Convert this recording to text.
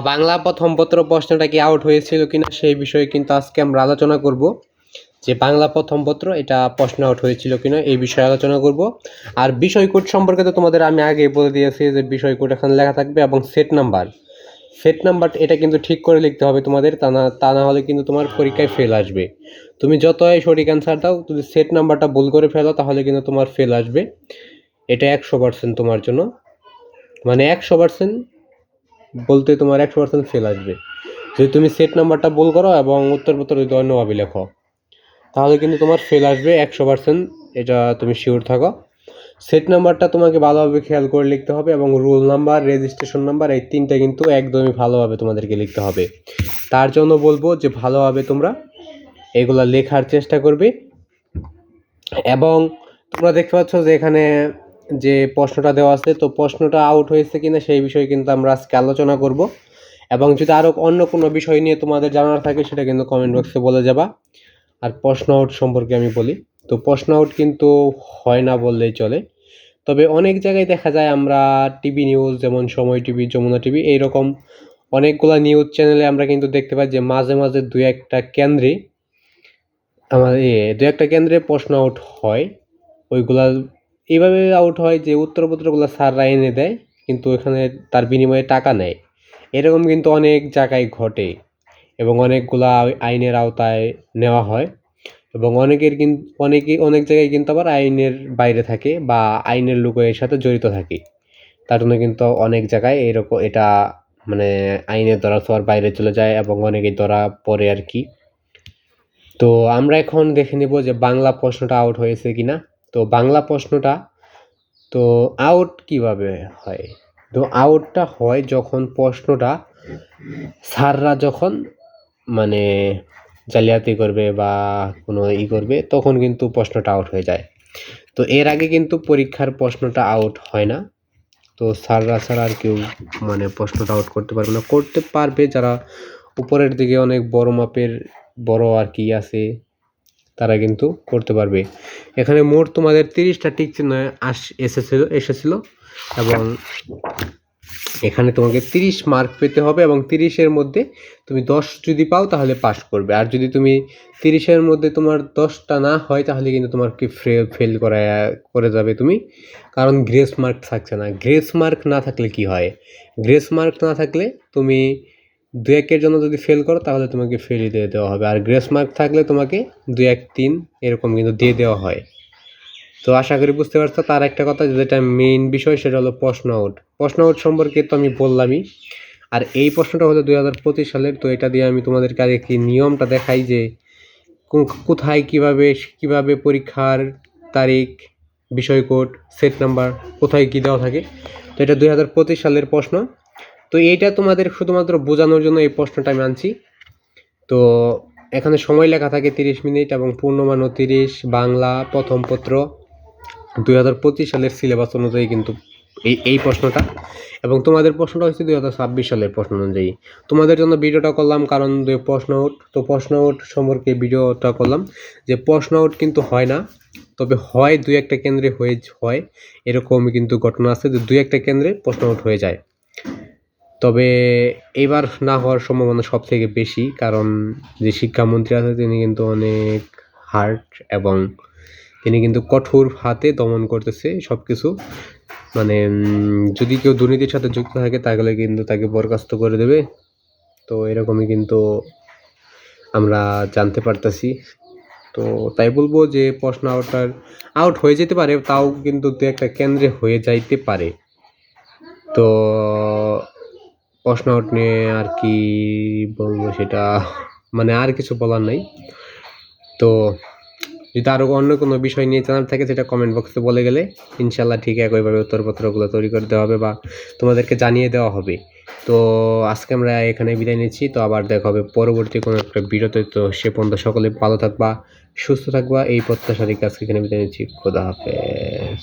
বাংলা প্রথম পত্র প্রশ্নটা কি আউট হয়েছিল কিনা সেই বিষয়ে কিন্তু আজকে আমরা আলোচনা করব, যে বাংলা প্রথম পত্র এটা প্রশ্ন আউট হয়েছিল কিনা এই বিষয়ে আলোচনা করব। আর বিষয় কোড সম্পর্কে তো তোমাদের আমি আগে বলে দিয়েছি যে বিষয় কোড এখানে লেখা থাকবে, এবং সেট নাম্বার এটা কিন্তু ঠিক করে লিখতে হবে তোমাদের, তা না হলে কিন্তু তোমার পরীক্ষায় ফেল আসবে। তুমি যতই সঠিক অ্যান্সার দাও, যদি সেট নাম্বারটা ভুল করে ফেলো তাহলে কিন্তু তোমার ফেল আসবে। এটা 100% তোমার জন্য, মানে 100% বলতে তোমার 100% ফেল আসবে যদি তুমি সেট নাম্বারটা ভুল করো এবং উত্তরপত্র যদি অন্যভাবে লেখো, তাহলে কিন্তু তোমার ফেল আসবে 100%, এটা তুমি শিওর থাকো। সেট নাম্বারটা তোমাকে ভালোভাবে খেয়াল করে লিখতে হবে, এবং রোল নাম্বার, রেজিস্ট্রেশন নাম্বার, এই তিনটা কিন্তু একদমই ভালোভাবে তোমাদেরকে লিখতে হবে। তার জন্য বলবো যে ভালোভাবে তোমরা এগুলা লেখার চেষ্টা করবে। এবং তোমরা দেখতে পাচ্ছ যে এখানে যে প্রশ্নটা দেওয়া আছে, তো প্রশ্নটা আউট হয়েছে কিনা সেই বিষয়ে কিন্তু আমরা আজকে আলোচনা করব। এবং যদি আরও অন্য কোনো বিষয় নিয়ে তোমাদের জানার থাকে সেটা কিন্তু কমেন্ট বক্সে বলে যাবা। আর প্রশ্ন আউট সম্পর্কে আমি বলি, তো প্রশ্ন আউট কিন্তু হয় না বললেই চলে। তবে অনেক জায়গায় দেখা যায় আমরা টিভি নিউজ, যেমন সময় টিভি, যমুনা টিভি, এইরকম অনেকগুলো নিউজ চ্যানেলে আমরা কিন্তু দেখতে পাই যে মাঝে মাঝে দু একটা কেন্দ্রে প্রশ্ন আউট হয়। ওইগুলা এইভাবে আউট হয় যে উত্তরপত্রগুলো স্যাররা এনে দেয়, কিন্তু এখানে তার বিনিময়ে টাকা নেয়। এরকম কিন্তু অনেক জায়গায় ঘটে, এবং অনেকগুলা আইনের আওতায় নেওয়া হয়, এবং অনেক জায়গায় কিন্তু আবার আইনের বাইরে থাকে বা আইনের লোক এর সাথে জড়িত থাকে। তার জন্য কিন্তু অনেক জায়গায় এরকম এটা মানে আইনের ধরা ছোঁয়ার বাইরে চলে যায়, এবং অনেকেই ধরা পড়ে আর কি। তো আমরা এখন দেখে নেব যে বাংলা প্রশ্নটা আউট হয়েছে কিনা। তো বাংলা প্রশ্নটা তো আউট কিভাবে হয়, তো আউটটা হয় যখন প্রশ্নটা স্যাররা যখন মানে জালিয়াতি করবে বা কোনো করবে, তখন কিন্তু প্রশ্নটা আউট হয়ে যায়। তো এর আগে কিন্তু পরীক্ষার প্রশ্নটা আউট হয় না। তো স্যাররা ছাড়া আর কেউ মানে প্রশ্নটা আউট করতে পারবে না, করতে পারবে যারা উপরের দিকে অনেক বড় মাপের বড় আর কি আছে, তারা কিন্তু করতে পারবে। এখানে মোট তোমাদের 30টা টিক চিহ্ন এসেছিল, এবং এখানে তোমাকে 30 মার্ক পেতে হবে, এবং 30-এর মধ্যে তুমি 10 যদি পাও তাহলে পাস করবে। আর যদি তুমি 30-এর মধ্যে তোমার 10টা না হয় তাহলে কিন্তু তোমাকে ফেল করে যাবে তুমি, কারণ গ্রেস মার্ক থাকছে না। গ্রেস মার্ক না থাকলে কি হয়, গ্রেস মার্ক না থাকলে তুমি 2-1-এর জন্য যদি ফেল করো তাহলে তোমাকে ফেলই দিয়ে দেওয়া হবে, আর গ্রেস মার্ক থাকলে তোমাকে 2-1-3 এরকম কিন্তু দিয়ে দেওয়া হয়। তো আশা করি বুঝতে পারছো। তার একটা কথা, যেটা মেইন বিষয় সেটা হলো প্রশ্ন আউট সম্পর্কে তো আমি বললামই। আর এই প্রশ্নটা হলো 2025 সালের। তো এটা দিয়ে আমি তোমাদেরকে আগে কি নিয়মটা দেখাই যে কোথায় কিভাবে পরীক্ষার তারিখ, বিষয় কোড, সেট নাম্বার কোথায় কী দেওয়া থাকে। তো এটা 2025 সালের প্রশ্ন। তো এইটা তোমাদের শুধুমাত্র বোঝানোর জন্য এই প্রশ্নটা আমি আনছি। তো এখানে সময় লেখা থাকে 30 মিনিট, এবং পূর্ণমান 30, বাংলা প্রথম পত্র 2025 সালের সিলেবাস অনুযায়ী কিন্তু এই প্রশ্নটা, এবং তোমাদের প্রশ্নটা হচ্ছে 2026 সালের প্রশ্ন অনুযায়ী। তোমাদের জন্য ভিডিওটা করলাম কারণ প্রশ্ন আউট সম্পর্কে ভিডিওটা করলাম, যে প্রশ্ন আউট কিন্তু হয় না, তবে হয় 2-1টা কেন্দ্রে হয় এরকম কিন্তু ঘটনা আছে যে 2-1টা কেন্দ্রে প্রশ্ন আউট হয়ে যায়। তবে এবার না হওয়ার সম্ভাবনা সব থেকে বেশি, কারণ যে শিক্ষামন্ত্রী আছে তিনি কিন্তু অনেক হার্ড, এবং তিনি কিন্তু কঠোর হাতে দমন করতেছে সব কিছু। মানে যদি কেউ দুর্নীতির সাথে যুক্ত থাকে তাহলে কিন্তু তাকে বরখাস্ত করে দেবে। তো এরকমই কিন্তু আমরা জানতে পারতেছি। তো তাই বলবো যে প্রশ্ন আউট হয়ে যেতে পারে, তাও কিন্তু 2-1টা কেন্দ্রে হয়ে যাইতে পারে। তো প্রশ্ন আউট নিয়ে আর কি বলবো, সেটা মানে আর কিছু বলার নাই। তো যদি আরও অন্য কোনো বিষয় নিয়ে জানার থাকে সেটা কমেন্ট বক্সে বলে গেলে ইনশাল্লাহ ঠিক একইভাবে উত্তরপত্রগুলো তৈরি করে দেওয়া হবে বা তোমাদেরকে জানিয়ে দেওয়া হবে। তো আজকে আমরা এখানে বিদায় নিচ্ছি। তো আবার দেখা হবে পরবর্তী কোনো একটা ভিডিওতে। তো সে পর্যন্ত সকলে ভালো থাকবা, সুস্থ থাকবা, এই প্রত্যাশা রেখে আজকে এখানে বিদায় নিচ্ছি। খোদা হাফেজ।